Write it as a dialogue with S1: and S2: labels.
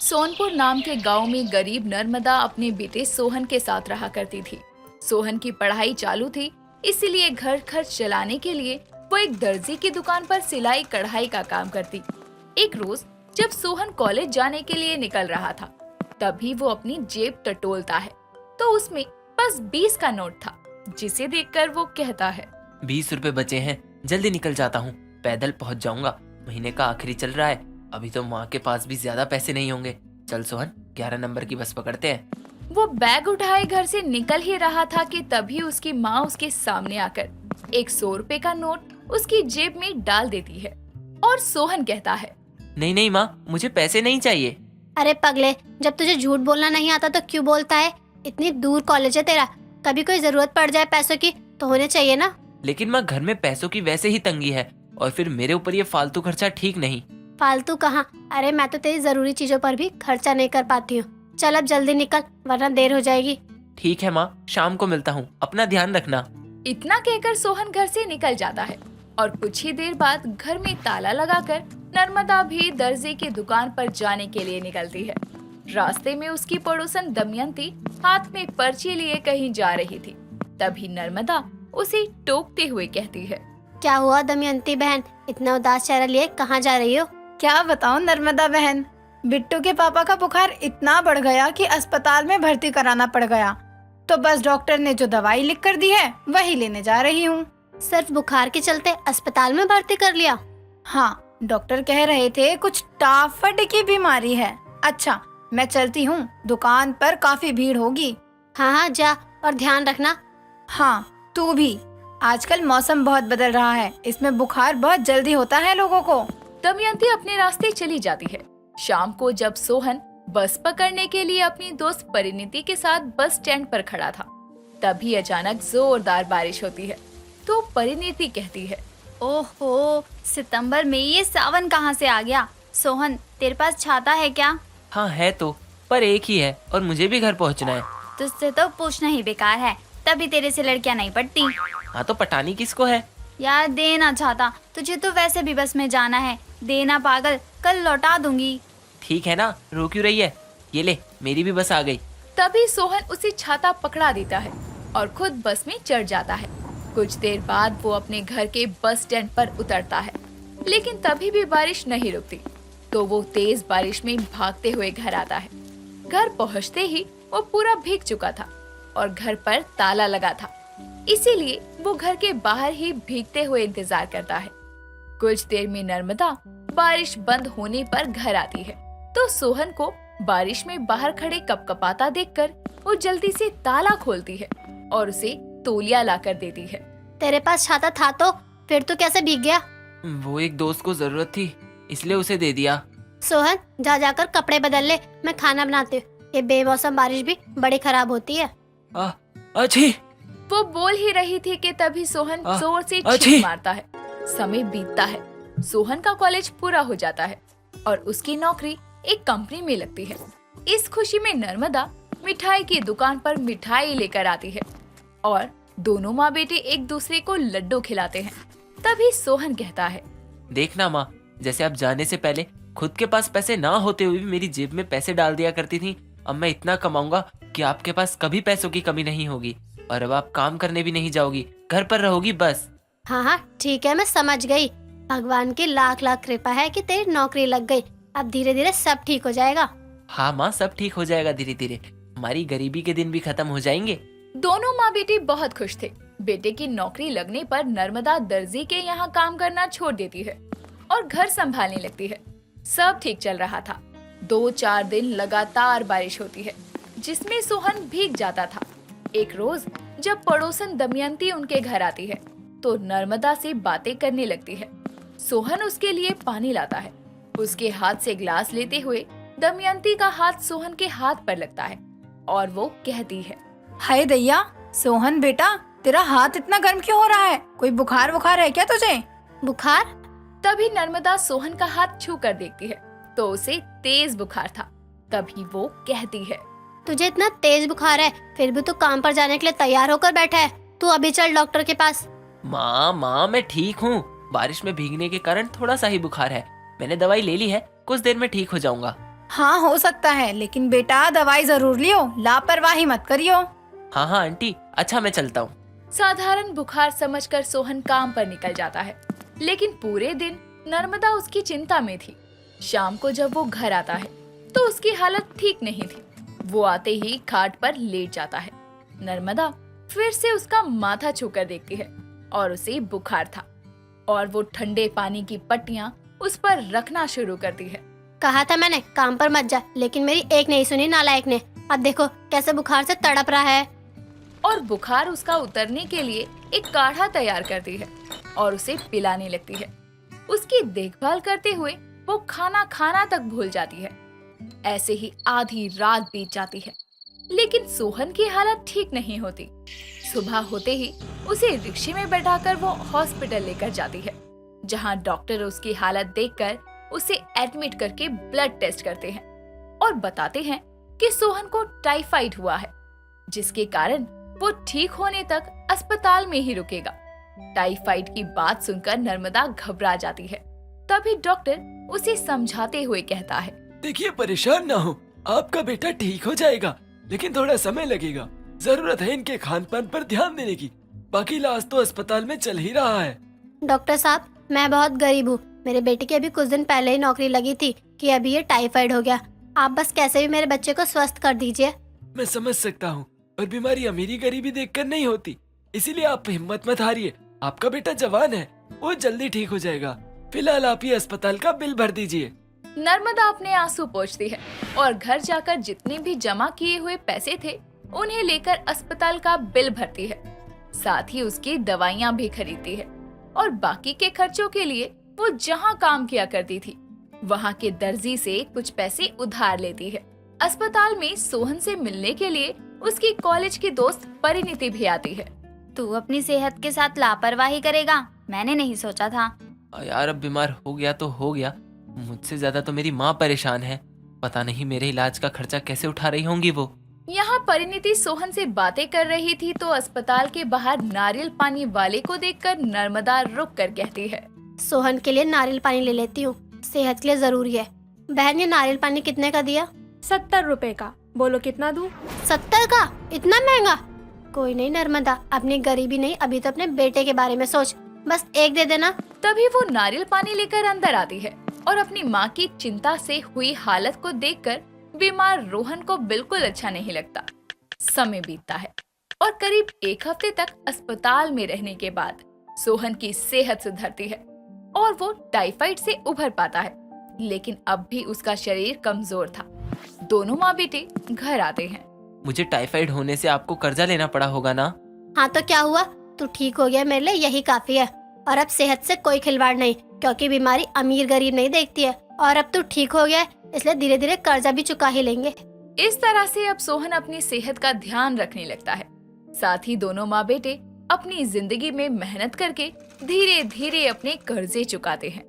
S1: सोनपुर नाम के गांव में गरीब नर्मदा अपने बेटे सोहन के साथ रहा करती थी। सोहन की पढ़ाई चालू थी, इसीलिए घर खर्च चलाने के लिए वो एक दर्जी की दुकान पर सिलाई कढ़ाई का काम करती। एक रोज जब सोहन कॉलेज जाने के लिए निकल रहा था, तभी वो अपनी जेब टटोलता है तो उसमें बस 20 का नोट था, जिसे देखकर वो कहता है,
S2: 20 रुपए बचे हैं, जल्दी निकल जाता हूँ, पैदल पहुँच जाऊंगा। महीने का आखिरी चल रहा है, अभी तो माँ के पास भी ज्यादा पैसे नहीं होंगे। चल सोहन, 11 नंबर की बस पकड़ते हैं।
S1: वो बैग उठाए घर से निकल ही रहा था कि तभी उसकी माँ उसके सामने आकर एक 100 रुपए का नोट उसकी जेब में डाल देती है और सोहन कहता है,
S2: नहीं नहीं माँ, मुझे पैसे नहीं चाहिए।
S3: अरे पगले, जब तुझे झूठ बोलना नहीं आता तो क्यों बोलता है? इतनी दूर कॉलेज है तेरा, कभी कोई जरूरत पड़ जाए पैसों की तो होने चाहिए ना।
S2: लेकिन माँ, घर में पैसों की वैसे ही तंगी है और फिर मेरे ऊपर ये फालतू खर्चा ठीक नहीं।
S3: फालतू कहाँ, अरे मैं तो तेरी जरूरी चीजों पर भी खर्चा नहीं कर पाती हूँ। चल अब जल्दी निकल, वरना देर हो जाएगी।
S2: ठीक है माँ, शाम को मिलता हूँ, अपना ध्यान रखना।
S1: इतना कहकर सोहन घर से निकल जाता है और कुछ ही देर बाद घर में ताला लगाकर नर्मदा भी दर्जी की दुकान पर जाने के लिए निकलती है। रास्ते में उसकी पड़ोसन दमयंती हाथ में पर्ची लिए कहीं जा रही थी। तभी नर्मदा उसे टोकते हुए कहती है,
S3: क्या हुआ दमयंती बहन, इतना उदास चेहरा लिए कहाँ जा रही हो?
S4: क्या बताऊं नर्मदा बहन, बिट्टू के पापा का बुखार इतना बढ़ गया कि अस्पताल में भर्ती कराना पड़ गया। तो बस डॉक्टर ने जो दवाई लिख कर दी है वही लेने जा रही हूँ।
S3: सिर्फ बुखार के चलते अस्पताल में भर्ती कर लिया?
S4: हाँ, डॉक्टर कह रहे थे कुछ टाफड की बीमारी है। अच्छा, मैं चलती हूँ, दुकान पर काफी भीड़ होगी।
S3: हाँ हाँ जा, और ध्यान रखना।
S4: हाँ, तू भी। आजकल मौसम बहुत बदल रहा है, इसमें बुखार बहुत जल्दी होता है लोगों को।
S1: दमयंती अपने रास्ते चली जाती है। शाम को जब सोहन बस पकड़ने के लिए अपनी दोस्त परिणीति के साथ बस स्टैंड पर खड़ा था, तभी अचानक जोरदार बारिश होती है। तो परिणीति कहती है,
S5: ओहो, सितंबर में ये सावन कहाँ से आ गया? सोहन, तेरे पास छाता है क्या?
S2: हाँ है तो, पर एक ही है और मुझे भी घर पहुँचना है।
S5: तुझसे तो पूछना ही बेकार है, तभी तेरे से लड़कियां नहीं पटती।
S2: हाँ तो पटानी किसको है?
S5: यार देना छाता, तुझे तो वैसे भी बस में जाना है। देना पागल, कल लौटा दूंगी।
S2: ठीक है ना, रो क्यों रही है? ये ले, मेरी भी बस आ गई।
S1: तभी सोहन उसे छाता पकड़ा देता है और खुद बस में चढ़ जाता है। कुछ देर बाद वो अपने घर के बस स्टैंड पर उतरता है, लेकिन तभी भी बारिश नहीं रुकती। तो वो तेज बारिश में भागते हुए घर आता है। घर पहुंचते ही वो पूरा भीग चुका था और घर पर ताला लगा था, इसीलिए वो घर के बाहर ही भीगते हुए इंतजार करता है। कुछ देर में नर्मदा बारिश बंद होने पर घर आती है, तो सोहन को बारिश में बाहर खड़े कपकपाता देखकर वो जल्दी से ताला खोलती है और उसे तौलिया लाकर देती है।
S3: तेरे पास छाता था तो फिर तू कैसे भीग गया?
S2: वो एक दोस्त को जरूरत थी, इसलिए उसे दे दिया।
S3: सोहन, जा जाकर कपड़े बदल ले, मैं खाना बनाती हूँ। ये बेमौसम बारिश भी बड़ी खराब होती है।
S2: अच्छी।
S1: वो बोल ही रही थी कि तभी सोहन जोर से
S2: अच्छी।
S1: छींक मारता है। समय बीतता है, सोहन का कॉलेज पूरा हो जाता है और उसकी नौकरी एक कंपनी में लगती है। इस खुशी में नर्मदा मिठाई की दुकान पर मिठाई लेकर आती है और दोनों माँ बेटे एक दूसरे को लड्डू खिलाते हैं। तभी सोहन कहता है,
S2: देखना माँ, जैसे आप जाने से पहले खुद के पास पैसे ना होते हुए भी मेरी जेब में पैसे डाल दिया करती थी, अब मैं इतना कमाऊंगा कि आपके पास कभी पैसों की कमी नहीं होगी। और अब आप काम करने भी नहीं जाओगी, घर पर रहोगी बस।
S3: हाँ हाँ ठीक है, मैं समझ गई। भगवान की लाख लाख कृपा है कि तेरी नौकरी लग गई। अब धीरे धीरे सब ठीक हो जाएगा।
S2: हाँ माँ, सब ठीक हो जाएगा धीरे धीरे। हमारी गरीबी के दिन भी खत्म हो जाएंगे।
S1: दोनों माँ बेटे बहुत खुश थे। बेटे की नौकरी लगने पर नर्मदा दर्जी के यहाँ काम करना छोड़ देती है और घर संभालने लगती है। सब ठीक चल रहा था। 2-4 दिन लगातार बारिश होती है, जिसमें सोहन भीग जाता था। एक रोज जब पड़ोसन दमयंती उनके घर आती है, तो नर्मदा से बातें करने लगती है। सोहन उसके लिए पानी लाता है। उसके हाथ से ग्लास लेते हुए दमयंती का हाथ सोहन के हाथ पर लगता है और वो कहती है,
S4: हाय दैया, सोहन बेटा, तेरा हाथ इतना गर्म क्यों हो रहा है? कोई बुखार बुखार है क्या तुझे?
S3: बुखार?
S1: तभी नर्मदा सोहन का हाथ छू कर देखती है तो उसे तेज बुखार था। तभी वो कहती है,
S3: तुझे इतना तेज बुखार है, फिर भी तू काम पर जाने के लिए तैयार होकर बैठा है। तू अभी चल डॉक्टर के पास।
S2: माँ, मैं ठीक हूँ। बारिश में भीगने के कारण थोड़ा सा ही बुखार है, मैंने दवाई ले ली है, कुछ देर में ठीक हो जाऊंगा।
S4: हाँ हो सकता है, लेकिन बेटा दवाई जरूर लियो, लापरवाही मत करियो।
S2: हाँ हाँ आंटी, अच्छा मैं चलता हूँ।
S1: साधारण बुखार समझकर सोहन काम पर निकल जाता है, लेकिन पूरे दिन नर्मदा उसकी चिंता में थी। शाम को जब वो घर आता है तो उसकी हालत ठीक नहीं थी। वो आते ही खाट पर लेट जाता है। नर्मदा फिर से उसका माथा छूकर देखती है और उसे बुखार था और वो ठंडे पानी की पट्टियां उस पर रखना शुरू करती है।
S3: कहा था मैंने काम पर मत जा, लेकिन मेरी एक नहीं सुनी नालायक ने। अब देखो कैसे बुखार से तड़प रहा है।
S1: और बुखार उसका उतरने के लिए एक काढ़ा तैयार करती है और उसे पिलाने लगती है। उसकी देखभाल करते हुए वो खाना खाना तक भूल जाती है। ऐसे ही आधी रात बीत जाती है, लेकिन सोहन की हालत ठीक नहीं होती। सुबह होते ही उसे रिक्शे में बैठाकर वो हॉस्पिटल लेकर जाती है, जहां डॉक्टर उसकी हालत देखकर उसे एडमिट करके ब्लड टेस्ट करते हैं और बताते हैं कि सोहन को टाइफाइड हुआ है, जिसके कारण वो ठीक होने तक अस्पताल में ही रुकेगा। टाइफाइड की बात सुनकर नर्मदा घबरा जाती है। तभी डॉक्टर उसे समझाते हुए कहता है,
S6: देखिए परेशान ना हो, आपका बेटा ठीक हो जाएगा, लेकिन थोड़ा समय लगेगा। जरूरत है इनके खान पान पर ध्यान देने की। बाकी इलाज तो अस्पताल में चल ही रहा है।
S3: डॉक्टर साहब, मैं बहुत गरीब हूँ। मेरे बेटे की अभी कुछ दिन पहले ही नौकरी लगी थी कि अभी ये टाइफाइड हो गया। आप बस कैसे भी मेरे बच्चे को स्वस्थ कर दीजिए।
S6: मैं समझ सकता हूँ, और बीमारी अमीरी गरीबी देखकर नहीं होती, इसीलिए आप हिम्मत मत हारिए। आपका बेटा जवान है, वो जल्दी ठीक हो जाएगा। फिलहाल आप ही अस्पताल का बिल भर दीजिए।
S1: नर्मदा अपने आंसू पोंछती है और घर जाकर जितने भी जमा किए हुए पैसे थे उन्हें लेकर अस्पताल का बिल भरती है। साथ ही उसकी दवाइयाँ भी खरीदती है और बाकी के खर्चों के लिए वो जहाँ काम किया करती थी वहाँ के दर्जी से कुछ पैसे उधार लेती है। अस्पताल में सोहन से मिलने के लिए उसकी कॉलेज की दोस्त परिणीति भी आती है।
S5: तू अपनी सेहत के साथ लापरवाही करेगा, मैंने नहीं सोचा था।
S2: यार अब बीमार हो गया तो हो गया, मुझसे ज्यादा तो मेरी माँ परेशान है। पता नहीं मेरे इलाज का खर्चा कैसे उठा रही होंगी वो।
S1: यहाँ परिणीति सोहन से बातें कर रही थी तो अस्पताल के बाहर नारियल पानी वाले को देखकर नर्मदा रुक कर कहती है,
S3: सोहन के लिए नारियल पानी ले लेती हूँ, सेहत के लिए जरूरी है। बहन, ये नारियल पानी कितने का दिया?
S7: 70 रुपए का। बोलो कितना दूं?
S3: 70 का? इतना महंगा? कोई नहीं नर्मदा, अपनी गरीबी नहीं, अभी तो अपने बेटे के बारे में सोच। बस एक दे देना।
S1: तभी वो नारियल पानी लेकर अंदर आती है और अपनी माँ की चिंता से हुई हालत को देखकर बीमार रोहन को बिल्कुल अच्छा नहीं लगता। समय बीतता है और करीब एक हफ्ते तक अस्पताल में रहने के बाद सोहन की सेहत सुधरती है और वो टाइफाइड से उभर पाता है, लेकिन अब भी उसका शरीर कमजोर था। दोनों माँ बेटे घर आते हैं।
S2: मुझे टाइफाइड होने से आपको कर्जा लेना पड़ा होगा ना?
S3: हाँ तो क्या हुआ, तू ठीक हो गया, मेरे लिए यही काफी है। और अब सेहत से कोई खिलवाड़ नहीं, क्योंकि बीमारी अमीर गरीब नहीं देखती है। और अब तू ठीक हो गया है, इसलिए धीरे धीरे कर्जा भी चुका ही लेंगे।
S1: इस तरह से अब सोहन अपनी सेहत का ध्यान रखने लगता है। साथ ही दोनों माँ बेटे अपनी जिंदगी में मेहनत करके धीरे धीरे अपने कर्जे चुकाते हैं।